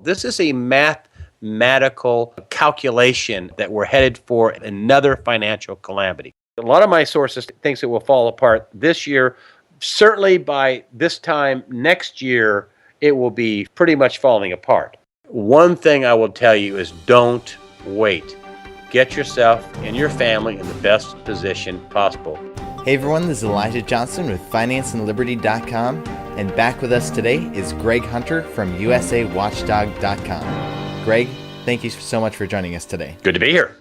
This is a mathematical calculation that we're headed for another financial calamity. A lot of my sources thinks it will fall apart this year. Certainly by this time next year, it will be pretty much falling apart. One thing I will tell you is don't wait. Get yourself and your family in the best position possible. Hey everyone, this is Elijah Johnson with FinanceandLiberty.com, and back with us today is Greg Hunter from USAWatchdog.com. Greg, thank you so much for joining us today. Good to be here.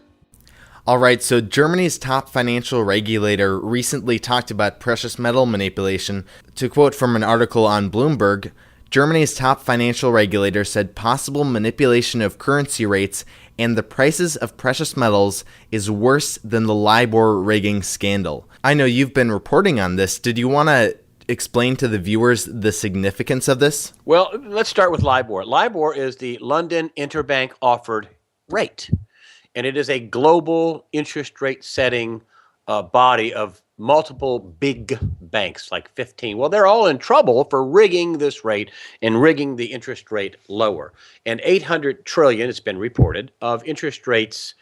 All right, so Germany's top financial regulator recently talked about precious metal manipulation. To quote from an article on Bloomberg, Germany's top financial regulator said possible manipulation of currency rates and the prices of precious metals is worse than the LIBOR rigging scandal. I know you've been reporting on this. Did you want to explain to the viewers the significance of this? Well, let's start with LIBOR. LIBOR is the London Interbank Offered Rate, and it is a global interest rate setting body of multiple big banks, like 15. Well, they're all in trouble for rigging this rate and rigging the interest rate lower. And 800 trillion, it's been reported, of interest rates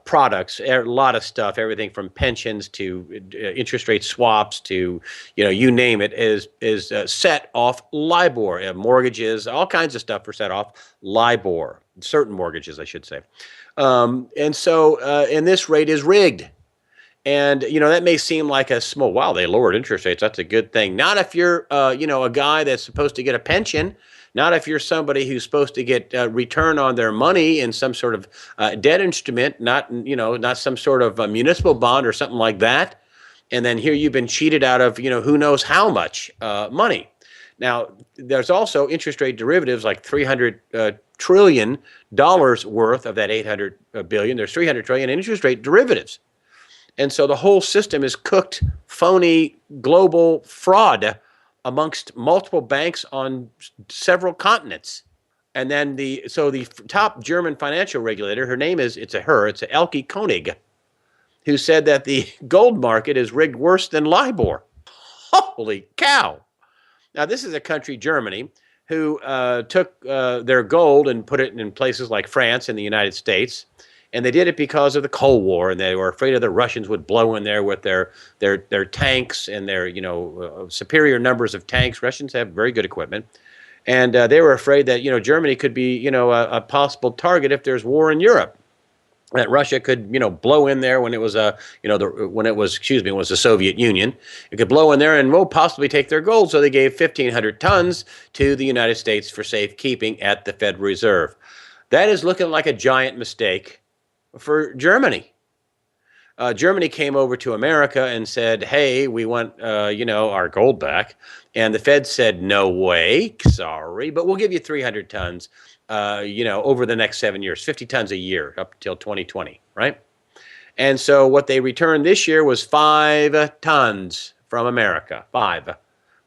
products, a lot of stuff, everything from pensions to interest rate swaps to, you name it, is set off LIBOR. Mortgages, all kinds of stuff are set off LIBOR, certain mortgages, I should say. And this rate is rigged. And, that may seem like a small, wow, they lowered interest rates. That's a good thing. Not if you're, a guy that's supposed to get a pension. Not if you're somebody who's supposed to get return on their money in some sort of debt instrument, not some sort of a municipal bond or something like that. And then here you've been cheated out of, who knows how much money. Now, there's also interest rate derivatives like $300 trillion worth of that 800 billion. There's 300 trillion in interest rate derivatives. And so the whole system is cooked, phony, global fraud amongst multiple banks on several continents. And then the top German financial regulator, it's Elke Koenig, who said that the gold market is rigged worse than LIBOR. Holy cow. Now, this is a country, Germany, who took their gold and put it in places like France and the United States. And they did it because of the Cold War, and they were afraid of the Russians would blow in there with their tanks and their superior numbers of tanks. Russians have very good equipment, and they were afraid that Germany could be a possible target if there's war in Europe. That Russia could blow in there when it was the Soviet Union. It could blow in there and possibly take their gold. So they gave 1,500 tons to the United States for safekeeping at the Federal Reserve. That is looking like a giant mistake for Germany. Germany came over to America and said, hey, we want, our gold back. And the Fed said, no way, sorry, but we'll give you 300 tons, over the next 7 years, 50 tons a year up until 2020, right? And so what they returned this year was 5 tons from America, 5.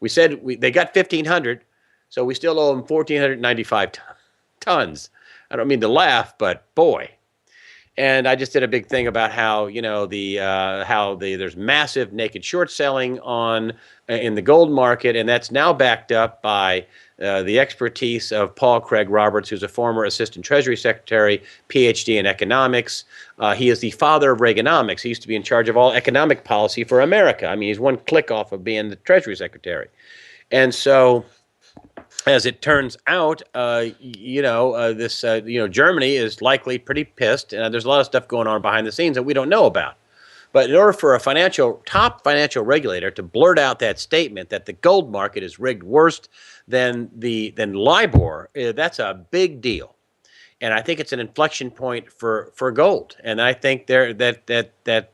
We said they got 1,500, so we still owe them 1,495 tons. I don't mean to laugh, but boy. And I just did a big thing about how there's massive naked short selling in the gold market, and that's now backed up by the expertise of Paul Craig Roberts, who's a former Assistant Treasury Secretary, PhD in economics. He is the father of Reaganomics. He used to be in charge of all economic policy for America. I mean, he's one click off of being the Treasury Secretary. And so, as it turns out, Germany is likely pretty pissed, and there's a lot of stuff going on behind the scenes that we don't know about. But in order for a top financial regulator to blurt out that statement that the gold market is rigged worse than LIBOR, that's a big deal. And I think it's an inflection point for gold. And I think that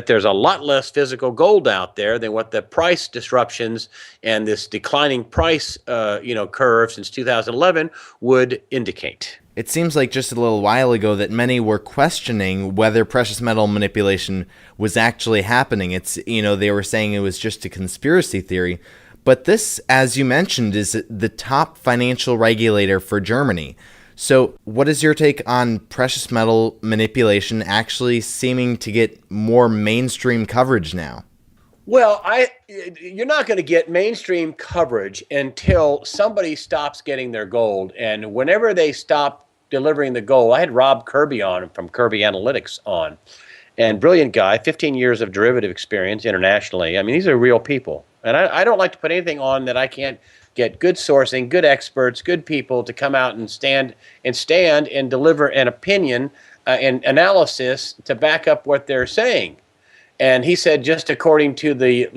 there's a lot less physical gold out there than what the price disruptions and this declining price curve since 2011 would indicate. It seems like just a little while ago that many were questioning whether precious metal manipulation was actually happening. They were saying it was just a conspiracy theory. But this, as you mentioned, is the top financial regulator for Germany. So what is your take on precious metal manipulation actually seeming to get more mainstream coverage now? Well, you're not going to get mainstream coverage until somebody stops getting their gold. And whenever they stop delivering the gold, I had Rob Kirby on from Kirby Analytics on, and brilliant guy, 15 years of derivative experience internationally. I mean, these are real people. And I don't like to put anything on that I can't get good sourcing, good experts, good people to come out and stand and deliver an opinion and analysis to back up what they're saying. And he said, just according to the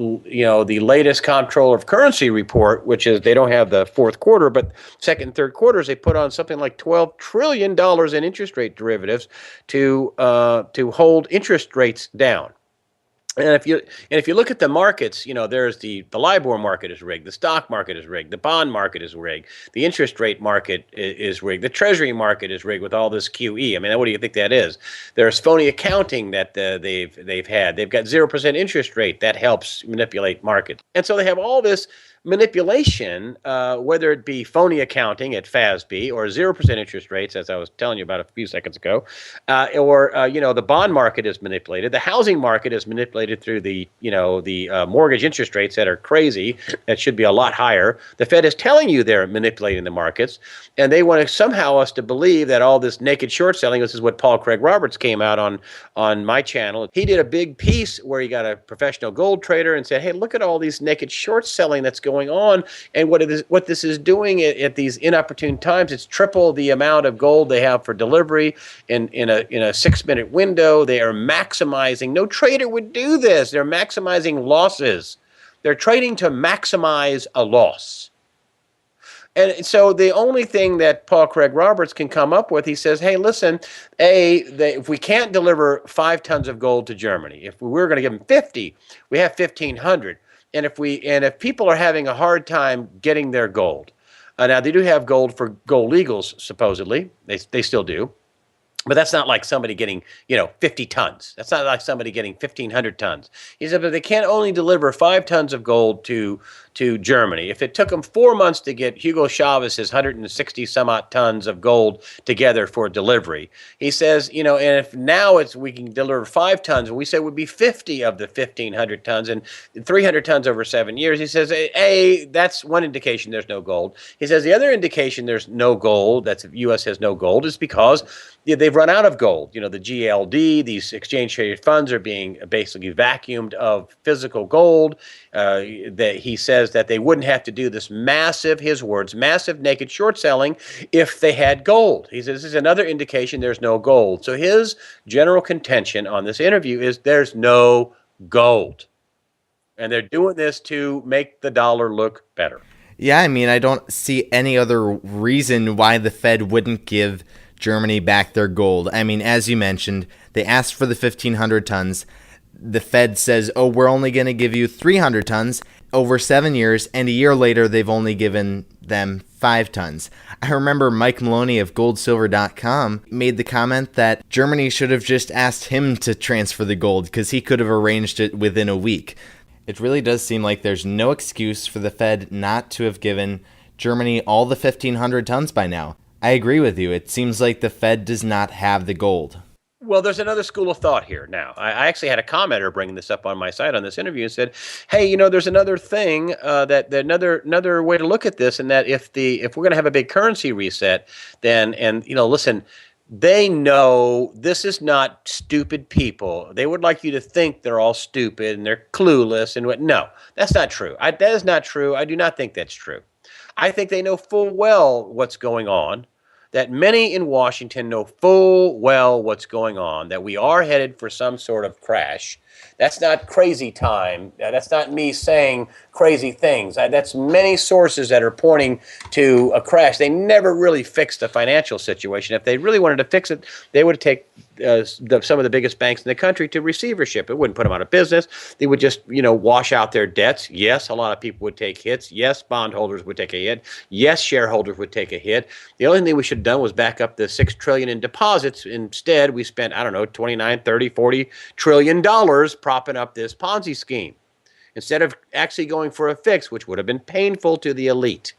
latest comptroller of currency report, which is they don't have the fourth quarter, but second and third quarters, they put on something like $12 trillion in interest rate derivatives to hold interest rates down. And if you look at the markets, there's the LIBOR market is rigged, the stock market is rigged, the bond market is rigged, the interest rate market is rigged, the treasury market is rigged with all this QE. I mean, what do you think that is? There's phony accounting that they've had. They've got 0% interest rate that helps manipulate markets, and so they have all this manipulation, whether it be phony accounting at FASB or 0% interest rates, as I was telling you about a few seconds ago, or the bond market is manipulated, the housing market is manipulated through the mortgage interest rates that are crazy, that should be a lot higher. The Fed is telling you they're manipulating the markets, and they want to somehow us to believe that all this naked short selling. This is what Paul Craig Roberts came out on my channel. He did a big piece where he got a professional gold trader and said, hey, look at all these naked short selling that's going on, and what this is doing at these inopportune times. It's triple the amount of gold they have for delivery in a 6-minute window. They are maximizing. No trader would do this. They're maximizing losses. They're trading to maximize a loss. And so the only thing that Paul Craig Roberts can come up with, he says, hey, listen, if we can't deliver 5 tons of gold to Germany, if we were going to give them 50, we have 1,500. And if people are having a hard time getting their gold, now they do have gold for gold legals, supposedly. They still do. But that's not like somebody getting, 50 tons. That's not like somebody getting 1,500 tons. He said, but they can't only deliver 5 tons of gold to Germany. If it took them 4 months to get Hugo Chavez's 160 some odd tons of gold together for delivery, he says, and if now we can deliver 5 tons, and we say it would be 50 of the 1,500 tons and 300 tons over 7 years. He says, that's one indication there's no gold. He says the other indication there's no gold, that's the U.S. has no gold, is because they've run out of gold. The GLD, these exchange traded funds are being basically vacuumed of physical gold. That he says that they wouldn't have to do this massive, his words, massive naked short selling if they had gold. He says this is another indication there's no gold. So his general contention on this interview is there's no gold. And they're doing this to make the dollar look better. Yeah, I mean, I don't see any other reason why the Fed wouldn't give Germany back their gold. I mean, as you mentioned, they asked for the 1,500 tons. The Fed says, we're only going to give you 300 tons over 7 years, and a year later, they've only given them 5 tons. I remember Mike Maloney of goldsilver.com made the comment that Germany should have just asked him to transfer the gold because he could have arranged it within a week. It really does seem like there's no excuse for the Fed not to have given Germany all the 1,500 tons by now. I agree with you. It seems like the Fed does not have the gold. Well, there's another school of thought here now. I actually had a commenter bringing this up on my site on this interview and said, hey, there's another thing, that another way to look at this, and that if we're going to have a big currency reset, then, listen, they know this is not stupid people. They would like you to think they're all stupid and they're clueless and what. No, that's not true. That is not true. I do not think that's true. I think they know full well what's going on, that many in Washington know full well what's going on, that we are headed for some sort of crash. That's not crazy time. That's not me saying crazy things. That's many sources that are pointing to a crash. They never really fixed the financial situation. If they really wanted to fix it, they would take some of the biggest banks in the country to receivership. It wouldn't put them out of business. They would just, wash out their debts. Yes, a lot of people would take hits. Yes, bondholders would take a hit. Yes, shareholders would take a hit. The only thing we should have done was back up the $6 trillion in deposits. Instead, we spent, 29, 30, 40 trillion dollars propping up this Ponzi scheme instead of actually going for a fix, which would have been painful to the elite.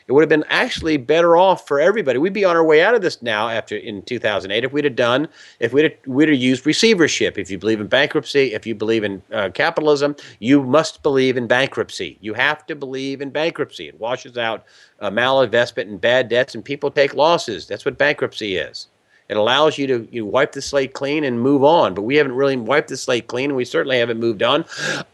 It would have been actually better off for everybody. We'd be on our way out of this now after in 2008 if we'd have used receivership. If you believe in bankruptcy, if you believe in capitalism, you must believe in bankruptcy. You have to believe in bankruptcy. It washes out malinvestment and bad debts, and people take losses. That's what bankruptcy is. It allows you to wipe the slate clean and move on. But we haven't really wiped the slate clean, and we certainly haven't moved on.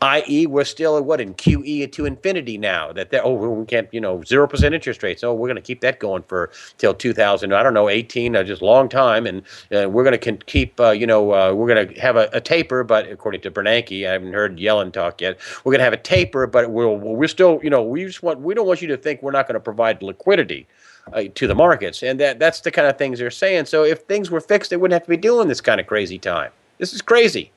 I.e., we're still in QE to infinity now. We can't 0% interest rates. Oh, we're going to keep that going for till 2000. I don't know, 18, just a long time, and we're going to keep. We're going to have a taper, but according to Bernanke, I haven't heard Yellen talk yet. We're going to have a taper, but we're still we don't want you to think we're not going to provide liquidity to the markets, and that's the kind of things they're saying. So if things were fixed, they wouldn't have to be doing this kind of crazy time. This is crazy.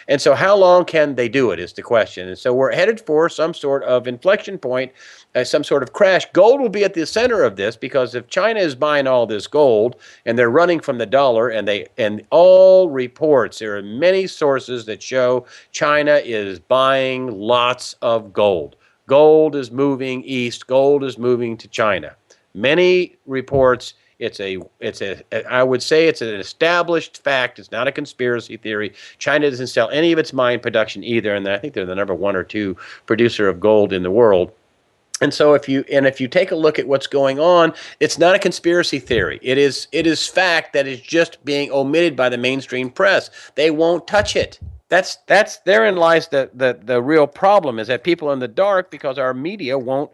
And so how long can they do it is the question. And so we're headed for some sort of inflection point, some sort of crash. Gold will be at the center of this, because if China is buying all this gold and they're running from the dollar, and all reports, there are many sources that show China is buying lots of gold. Gold is moving east. Gold is moving to China. Many reports, I would say it's an established fact. It's not a conspiracy theory. China doesn't sell any of its mine production either, and I think they're the number 1 or 2 producer of gold in the world. And so if you take a look at what's going on, it's not a conspiracy theory. It is fact that is just being omitted by the mainstream press. They won't touch it. That's therein lies the real problem, is that people in the dark, because our media won't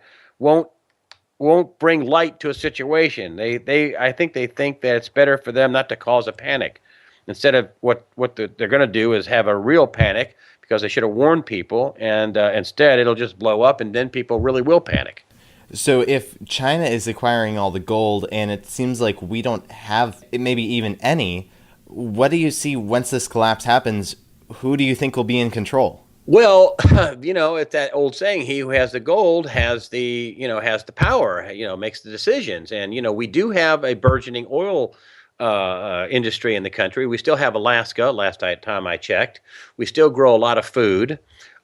bring light to a situation. I think they think that it's better for them not to cause a panic. Instead of what they're going to do is have a real panic, because they should have warned people, and instead it'll just blow up, and then people really will panic. So if China is acquiring all the gold, and it seems like we don't have maybe even any, what do you see once this collapse happens? Who do you think will be in control? Well, it's that old saying: he who has the gold has the power. Makes the decisions. And we do have a burgeoning oil industry in the country. We still have Alaska. Time I checked, we still grow a lot of food.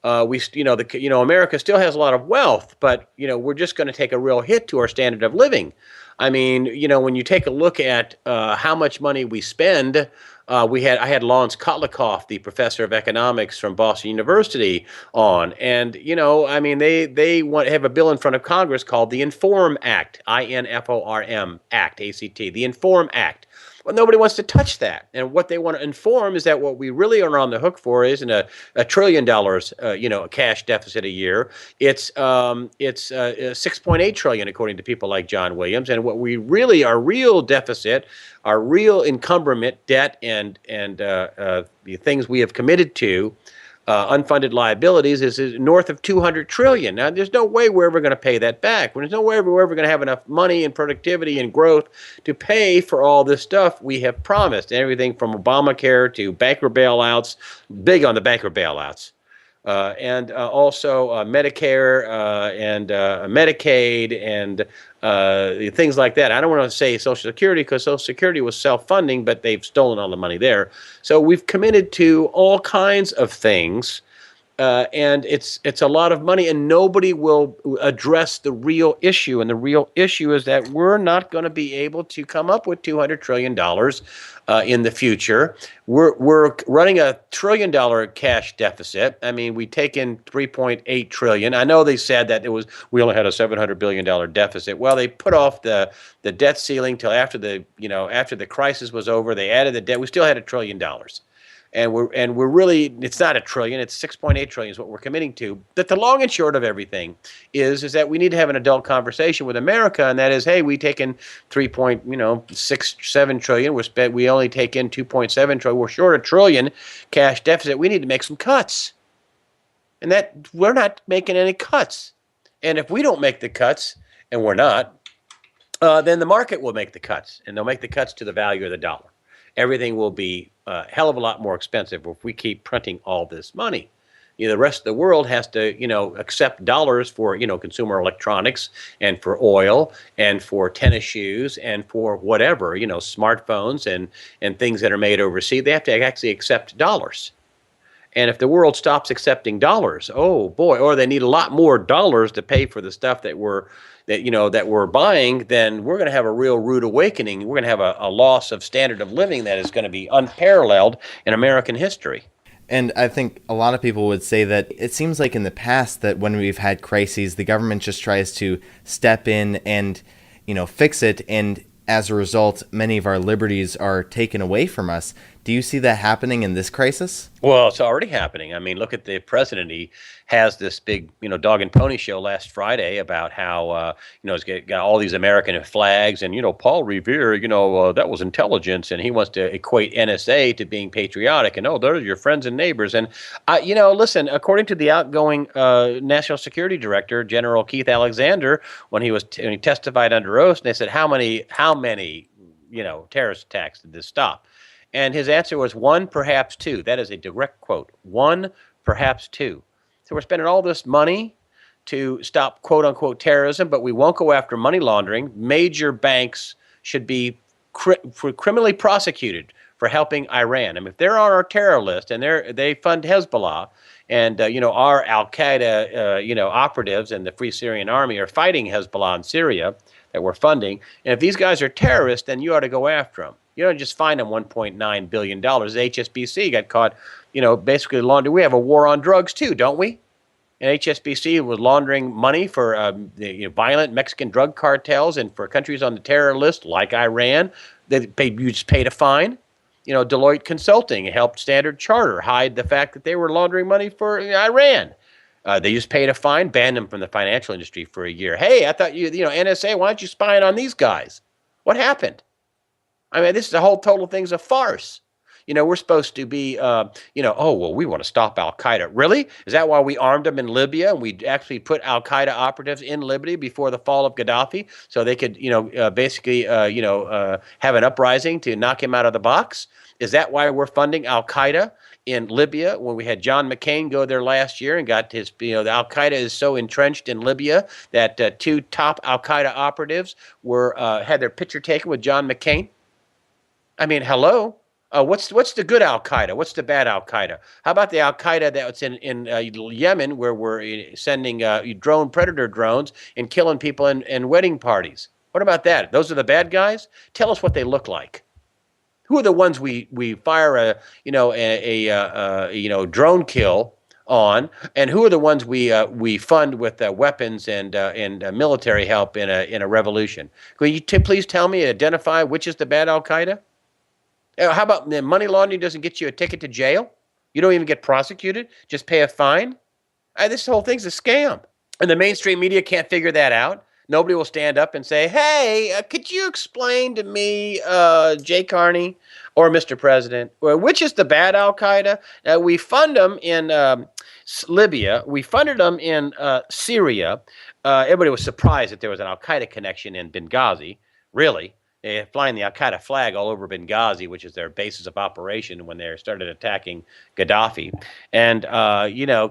America still has a lot of wealth, but we're just going to take a real hit to our standard of living. I mean, when you take a look at how much money we spend. I had Lawrence Kotlikoff, the professor of economics from Boston University, on, and they have a bill in front of Congress called the Inform Act, INFORM Act, ACT, the Inform Act. Well, nobody wants to touch that, and what they want to inform is that what we really are on the hook for isn't a $1 trillion, a cash deficit a year. It's 6.8 trillion, according to people like John Williams, and what we really our real deficit, our real encumberment, debt, and the things we have committed to. Unfunded liabilities is north of 200 trillion. Now, there's no way we're ever going to pay that back. There's no way we're ever going to have enough money and productivity and growth to pay for all this stuff we have promised. Everything from Obamacare to banker bailouts, big on the banker bailouts. And also Medicare and Medicaid and things like that. I don't want to say Social Security, because Social Security was self-funding, but they've stolen all the money there. So we've committed to all kinds of things, and it's a lot of money, and nobody will address the real issue. And the real issue is that we're not going to be able to come up with $200 trillion in the future. We're running a $1 trillion cash deficit. I mean, we take in 3.8 trillion. I know they said that we only had a $700 billion deficit. Well, they put off the debt ceiling till after the crisis was over. They added the debt. We still had $1 trillion. And we're really, it's not $1 trillion, it's 6.8 trillion is what we're committing to. But the long and short of everything is that we need to have an adult conversation with America, and that is, hey, we take in 3.67 trillion. We only take in 2.7 trillion. We're short $1 trillion cash deficit. We need to make some cuts, and that we're not making any cuts. And if we don't make the cuts, and we're not, then the market will make the cuts, and they'll make the cuts to the value of the dollar. Everything will be a hell of a lot more expensive if we keep printing all this money. The rest of the world has to, accept dollars for, consumer electronics and for oil and for tennis shoes and for whatever, smartphones and things that are made overseas. They have to actually accept dollars. And if the world stops accepting dollars, oh boy, or they need a lot more dollars to pay for the stuff that that we're buying, then we're going to have a real rude awakening. We're going to have a loss of standard of living that is going to be unparalleled in American history. And I think a lot of people would say that it seems like in the past that when we've had crises, the government just tries to step in and, fix it. And as a result, many of our liberties are taken away from us. Do you see that happening in this crisis? Well, it's already happening. I mean, look at the president. He has this big, dog and pony show last Friday about how, he's got all these American flags and, Paul Revere, that was intelligence. And he wants to equate NSA to being patriotic. And, they're your friends and neighbors. And, listen, according to the outgoing National Security Director, General Keith Alexander, when he testified under oath, and they said, how many, terrorist attacks did this stop? And his answer was one, perhaps two. That is a direct quote. One, perhaps two. So we're spending all this money to stop quote unquote terrorism, but we won't go after money laundering. Major banks should be criminally prosecuted for helping Iran. I mean, if they're on our terror list and they fund Hezbollah, and our Al Qaeda operatives and the Free Syrian Army are fighting Hezbollah in Syria that we're funding, and if these guys are terrorists, then you ought to go after them. You don't just fine them $1.9 billion. HSBC got caught, basically laundering. We have a war on drugs too, don't we? And HSBC was laundering money for the violent Mexican drug cartels and for countries on the terror list like Iran. You just paid a fine. Deloitte Consulting helped Standard Charter hide the fact that they were laundering money for Iran. They just paid a fine, banned them from the financial industry for a year. Hey, I thought NSA, why aren't you spying on these guys? What happened? I mean, the whole total thing's a farce. We're supposed to be, we want to stop Al Qaeda. Really? Is that why we armed them in Libya and we actually put Al Qaeda operatives in Libya before the fall of Gaddafi so they could, have an uprising to knock him out of the box? Is that why we're funding Al Qaeda in Libya when we had John McCain go there last year and got his, the Al Qaeda is so entrenched in Libya that two top Al Qaeda operatives had their picture taken with John McCain? I mean, hello. What's the good Al Qaeda? What's the bad Al Qaeda? How about the Al Qaeda that's in Yemen, where we're sending predator drones and killing people in wedding parties? What about that? Those are the bad guys. Tell us what they look like. Who are the ones we fire a drone kill on, and who are the ones we fund with weapons and military help in a revolution? Can you please tell me, identify which is the bad Al Qaeda? How about money laundering doesn't get you a ticket to jail? You don't even get prosecuted, just pay a fine? This whole thing's a scam. And the mainstream media can't figure that out. Nobody will stand up and say, hey, could you explain to me, Jay Carney or Mr. President, which is the bad Al Qaeda? We fund them in Libya. We funded them in Syria. Everybody was surprised that there was an Al Qaeda connection in Benghazi, really. They're flying the Al Qaeda flag all over Benghazi, which is their basis of operation when they started attacking Gaddafi. And,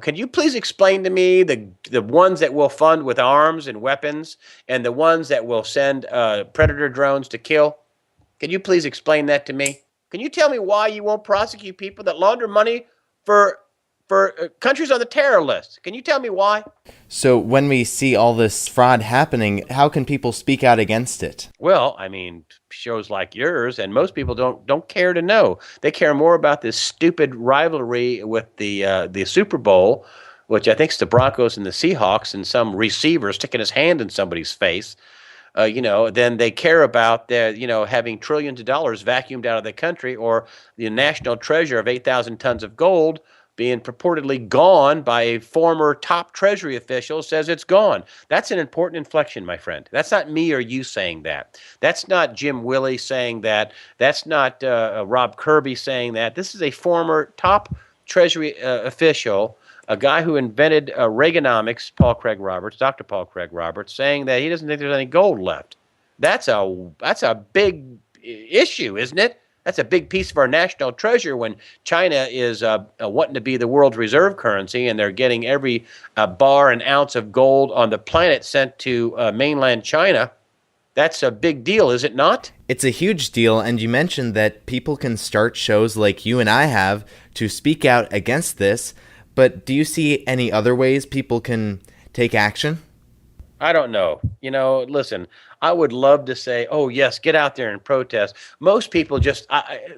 can you please explain to me the ones that will fund with arms and weapons and the ones that will send predator drones to kill? Can you please explain that to me? Can you tell me why you won't prosecute people that launder money for countries on the terror list? Can you tell me why? So when we see all this fraud happening, how can people speak out against it? Well, I mean, shows like yours, and most people don't care to know. They care more about this stupid rivalry with the Super Bowl, which I think is the Broncos and the Seahawks, and some receiver sticking his hand in somebody's face. Then they care about their, having trillions of dollars vacuumed out of the country, or the national treasure of 8,000 tons of gold being purportedly gone by a former top Treasury official says it's gone. That's an important inflection, my friend. That's not me or you saying that. That's not Jim Willey saying that. That's not Rob Kirby saying that. This is a former top Treasury official, a guy who invented Reaganomics, Dr. Paul Craig Roberts, saying that he doesn't think there's any gold left. That's a big issue, isn't it? That's a big piece of our national treasure when China is wanting to be the world's reserve currency, and they're getting every bar and ounce of gold on the planet sent to mainland China. That's a big deal, is it not? It's a huge deal, and you mentioned that people can start shows like you and I have to speak out against this, but do you see any other ways people can take action? I don't know. Listen, I would love to say, oh, yes, get out there and protest. Most people just,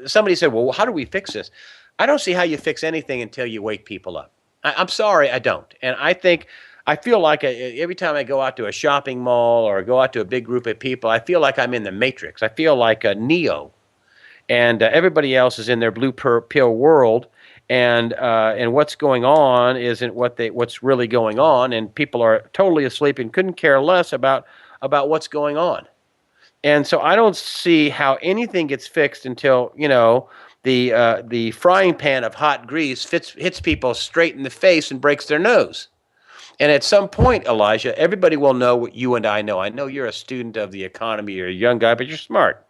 somebody said, well, how do we fix this? I don't see how you fix anything until you wake people up. I'm sorry, I don't. And I feel like every time I go out to a shopping mall or go out to a big group of people, I feel like I'm in the Matrix. I feel like a Neo, and everybody else is in their blue pill world, and what's going on isn't what's really going on, and people are totally asleep and couldn't care less about what's going on. And so I don't see how anything gets fixed until the frying pan of hot grease hits people straight in the face and breaks their nose. And at some point, Elijah, everybody will know what you and I know. I know you're a student of the economy, you're a young guy, but you're smart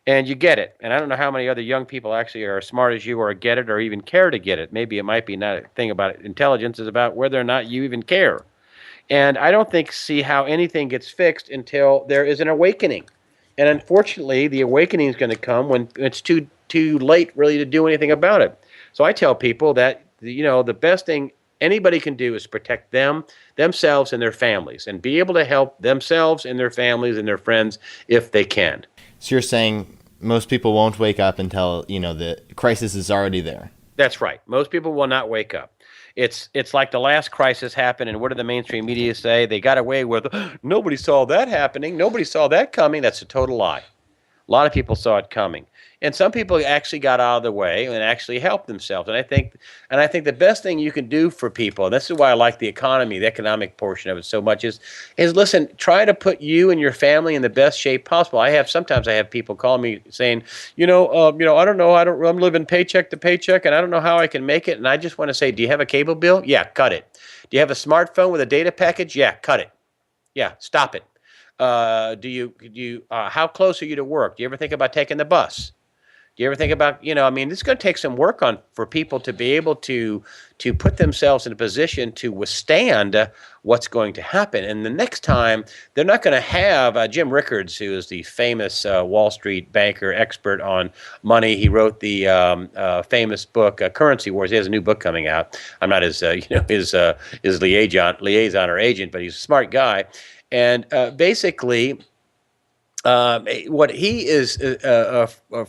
and you get it. And I don't know how many other young people actually are as smart as you or get it or even care to get it. Maybe it might be not a thing about intelligence, is about whether or not you even care. And I don't see how anything gets fixed until there is an awakening. And unfortunately, the awakening is going to come when it's too late really to do anything about it. So I tell people that the best thing anybody can do is protect themselves and their families, and be able to help themselves and their families and their friends if they can. So you're saying most people won't wake up until, the crisis is already there. That's right. Most people will not wake up. It's like the last crisis happened, and what did the mainstream media say? They got away with, nobody saw that happening. Nobody saw that coming. That's a total lie. A lot of people saw it coming, and some people actually got out of the way and actually helped themselves. And I think the best thing you can do for people, and this is why I like the economy, the economic portion of it so much, is listen, try to put you and your family in the best shape possible. Sometimes I have people call me saying, I don't know, I'm living paycheck to paycheck, and I don't know how I can make it. And I just want to say, do you have a cable bill? Yeah, cut it. Do you have a smartphone with a data package? Yeah, cut it. Yeah, stop it. How close are you to work? Do you ever think about taking the bus? Do you ever think about, this is going to take some work for people to be able to put themselves in a position to withstand what's going to happen. And the next time, they're not going to have Jim Rickards, who is the famous Wall Street banker expert on money. He wrote the famous book, Currency Wars. He has a new book coming out. I'm not his liaison or agent, but he's a smart guy. And basically, what he is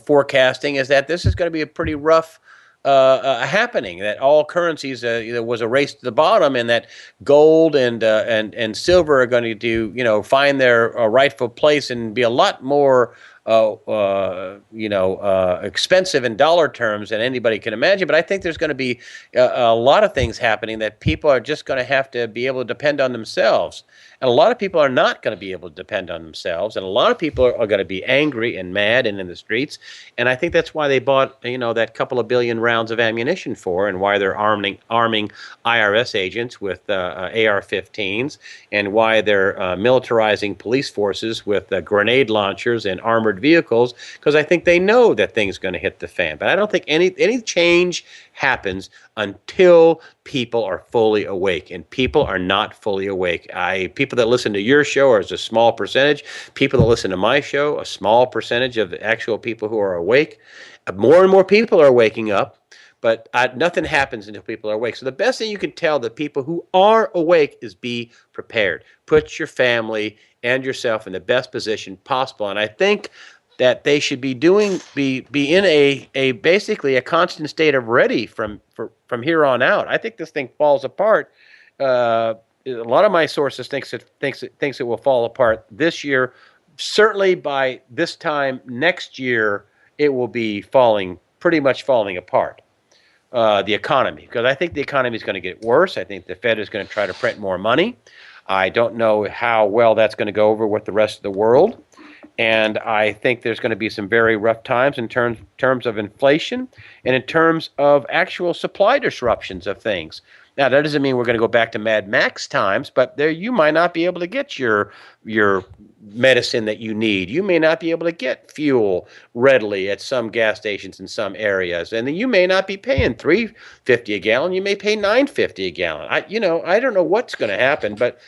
forecasting is that this is going to be a pretty rough happening. That all currencies was a race to the bottom, and that gold and silver are going to find their rightful place and be a lot more expensive in dollar terms than anybody can imagine. But I think there's going to be a lot of things happening that people are just going to have to be able to depend on themselves. And a lot of people are not going to be able to depend on themselves. And a lot of people are going to be angry and mad and in the streets. And I think that's why they bought, that couple of billion rounds of ammunition for, and why they're arming IRS agents with AR-15s, and why they're militarizing police forces with grenade launchers and armored vehicles, because I think they know that things are going to hit the fan. But I don't think any change happens until people are fully awake, and people are not fully awake. People that listen to your show are a small percentage. People that listen to my show, a small percentage of the actual people who are awake. More and more people are waking up, but nothing happens until people are awake. So the best thing you can tell the people who are awake is be prepared. Put your family and yourself in the best position possible. And I think that they should be in a basically a constant state of ready from here on out. I think this thing falls apart. A lot of my sources thinks it will fall apart this year. Certainly by this time next year, it will be pretty much falling apart. The economy, because I think the economy is going to get worse. I think the Fed is going to try to print more money. I don't know how well that's going to go over with the rest of the world. And I think there's going to be some very rough times in terms of inflation and in terms of actual supply disruptions of things. Now, that doesn't mean we're going to go back to Mad Max times, but there you might not be able to get your medicine that you need. You may not be able to get fuel readily at some gas stations in some areas, and then you may not be paying $3.50 a gallon. You may pay $9.50 a gallon. I don't know what's going to happen, but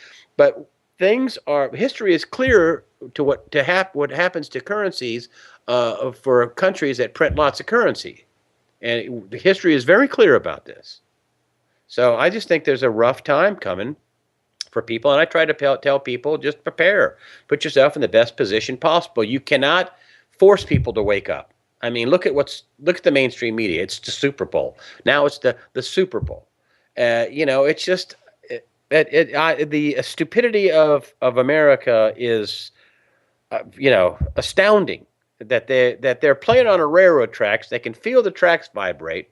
history is clear to what happens to currencies for countries that print lots of currency, and the history is very clear about this. So I just think there's a rough time coming, for people. And I try to tell people, just prepare, put yourself in the best position possible. You cannot force people to wake up. I mean, look at the mainstream media. It's the Super Bowl. Now it's the Super Bowl. It's just the stupidity of America is astounding. That they're playing on a railroad tracks. They can feel the tracks vibrate.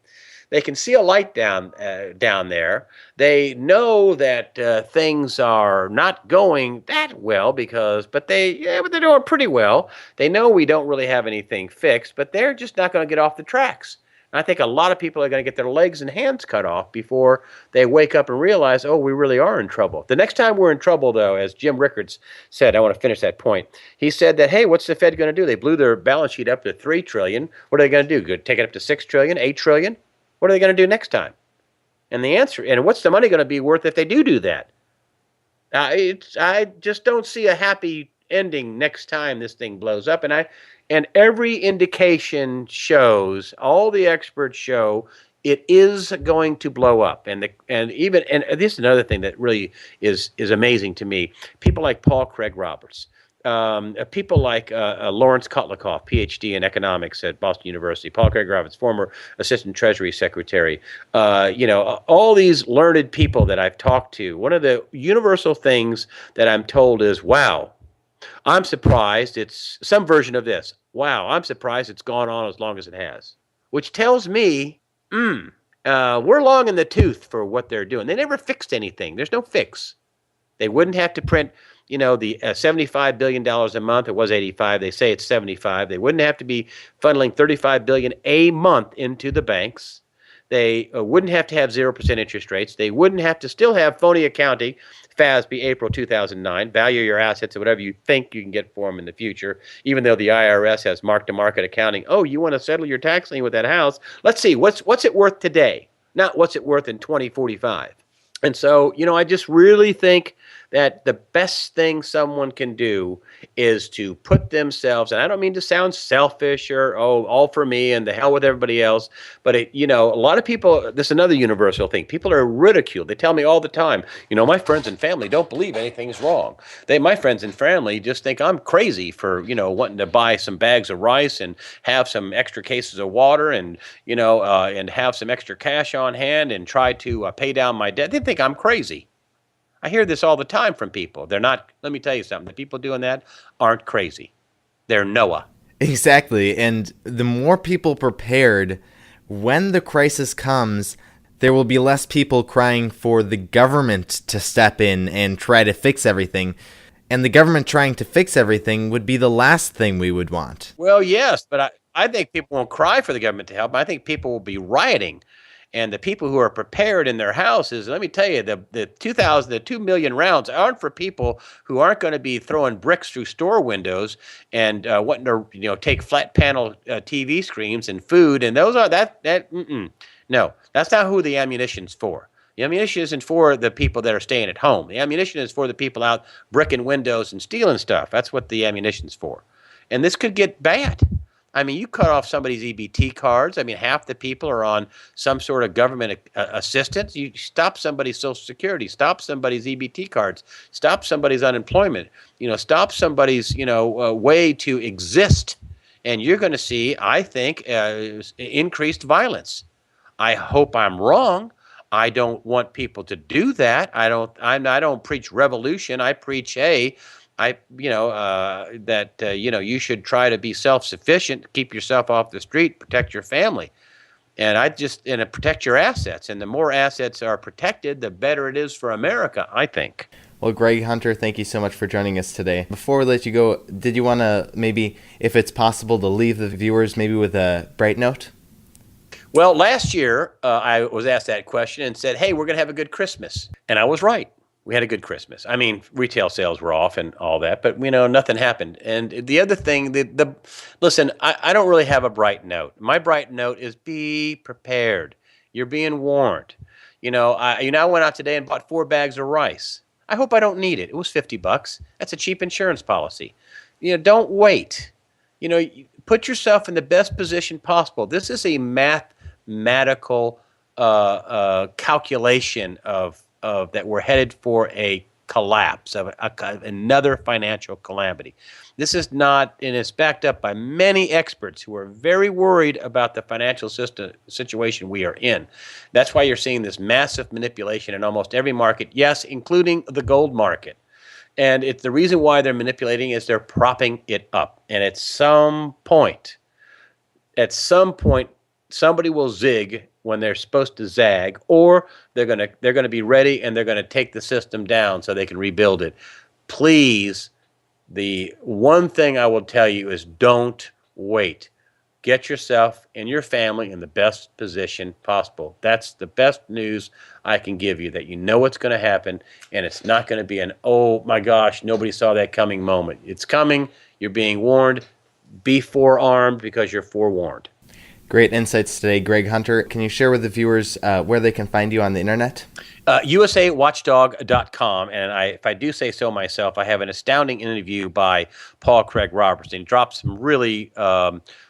They can see a light down there. They know that things are not going that well but they're doing pretty well. They know we don't really have anything fixed, but they're just not going to get off the tracks. And I think a lot of people are going to get their legs and hands cut off before they wake up and realize, oh, we really are in trouble. The next time we're in trouble, though, as Jim Rickards said, I want to finish that point. He said that, hey, what's the Fed going to do? They blew their balance sheet up to $3 trillion. What are they going to do? Take it up to $6 trillion, $8 trillion? What are they going to do next time? And the answer, and what's the money going to be worth if they do that? I just don't see a happy ending next time this thing blows up. And every indication shows, all the experts show, it is going to blow up. And this is another thing that really is amazing to me. People like Paul Craig Roberts. People like Lawrence Kotlikoff, PhD in economics at Boston University, Paul Craig Roberts, former assistant Treasury Secretary, all these learned people that I've talked to, one of the universal things that I'm told is, wow, I'm surprised it's some version of this. Wow, I'm surprised it's gone on as long as it has, which tells me, we're long in the tooth for what they're doing. They never fixed anything. There's no fix. They wouldn't have to print the $75 billion a month. It was 85. They say it's 75. They wouldn't have to be funneling $35 billion a month into the banks. They wouldn't have to have 0% interest rates. They wouldn't have to still have phony accounting, FASB, April 2009, value your assets at whatever you think you can get for them in the future, even though the IRS has mark-to-market accounting. Oh, you want to settle your tax lien with that house? Let's see, what's it worth today, not what's it worth in 2045. And so, I just really think that the best thing someone can do is to put themselves, and I don't mean to sound selfish or, all for me and the hell with everybody else, but a lot of people, this is another universal thing. People are ridiculed. They tell me all the time, my friends and family don't believe anything's wrong. My friends and family just think I'm crazy for, wanting to buy some bags of rice and have some extra cases of water and, and have some extra cash on hand and try to pay down my debt. They think I'm crazy. I hear this all the time from people. They're not, let me tell you something, the people doing that aren't crazy. They're Noah. Exactly. And the more people prepared, when the crisis comes, there will be less people crying for the government to step in and try to fix everything. And the government trying to fix everything would be the last thing we would want. Well, yes, but I think people won't cry for the government to help. I think people will be rioting. And the people who are prepared in their houses, let me tell you, the 2 million rounds aren't for people who aren't going to be throwing bricks through store windows and wanting to, take flat panel TV screens and food. And those are no, that's not who the ammunition's for. The ammunition isn't for the people that are staying at home. The ammunition is for the people out bricking windows and stealing stuff. That's what the ammunition's for. And this could get bad. I mean, you cut off somebody's EBT cards. I mean, half the people are on some sort of government assistance. You stop somebody's Social Security, stop somebody's EBT cards, stop somebody's unemployment, stop somebody's, way to exist. And you're going to see, I think, increased violence. I hope I'm wrong. I don't want people to do that. I don't preach revolution. I preach, hey, you should try to be self-sufficient, keep yourself off the street, protect your family. And protect your assets. And the more assets are protected, the better it is for America, I think. Well, Greg Hunter, thank you so much for joining us today. Before we let you go, did you want to maybe, if it's possible, to leave the viewers maybe with a bright note? Well, last year, I was asked that question and said, hey, we're going to have a good Christmas. And I was right. We had a good Christmas. I mean, retail sales were off and all that, but nothing happened. And the other thing, listen, I don't really have a bright note. My bright note is be prepared. You're being warned. I went out today and bought 4 bags of rice. I hope I don't need it. It was $50. That's a cheap insurance policy. Don't wait. Put yourself in the best position possible. This is a mathematical calculation of that we're headed for a collapse, of another financial calamity. This is not, and it's backed up by many experts who are very worried about the financial system situation we are in. That's why you're seeing this massive manipulation in almost every market, yes, including the gold market. And it's the reason why they're manipulating is they're propping it up. And at some point, somebody will zig when they're supposed to zag, or they're gonna be ready and they're gonna take the system down so they can rebuild it. Please, the one thing I will tell you is don't wait. Get yourself and your family in the best position possible. That's the best news I can give you, that you know what's going to happen, and it's not going to be an, oh my gosh, nobody saw that coming moment. It's coming. You're being warned. Be forearmed because you're forewarned. Great insights today, Greg Hunter. Can you share with the viewers where they can find you on the internet? USAWatchdog.com, and if I do say so myself, I have an astounding interview by Paul Craig Robertson. He drops some really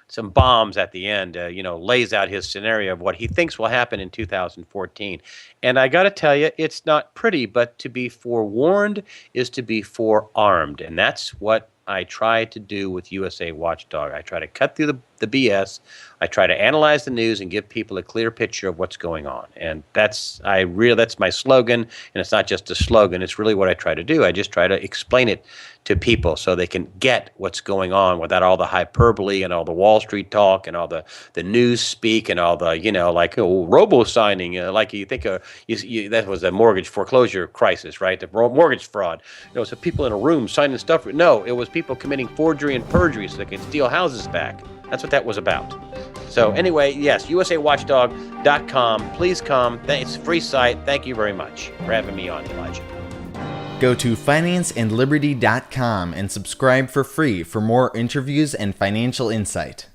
some bombs at the end, lays out his scenario of what he thinks will happen in 2014. And I got to tell you, it's not pretty, but to be forewarned is to be forearmed. And that's what I try to do with USA Watchdog. I try to cut through the BS. I try to analyze the news and give people a clear picture of what's going on. And that's my slogan. And it's not just a slogan. It's really what I try to do. I just try to explain it to people so they can get what's going on without all the hyperbole and all the Wall Street talk and all the news speak and all the, robo signing, like you think that was a mortgage foreclosure crisis, right? The mortgage fraud. So people in a room signing stuff. No, it was people committing forgery and perjury so they could steal houses back. That's what that was about. So anyway, yes, USAWatchdog.com. Please come. It's a free site. Thank you very much for having me on, Elijah. Go to financeandliberty.com and subscribe for free for more interviews and financial insight.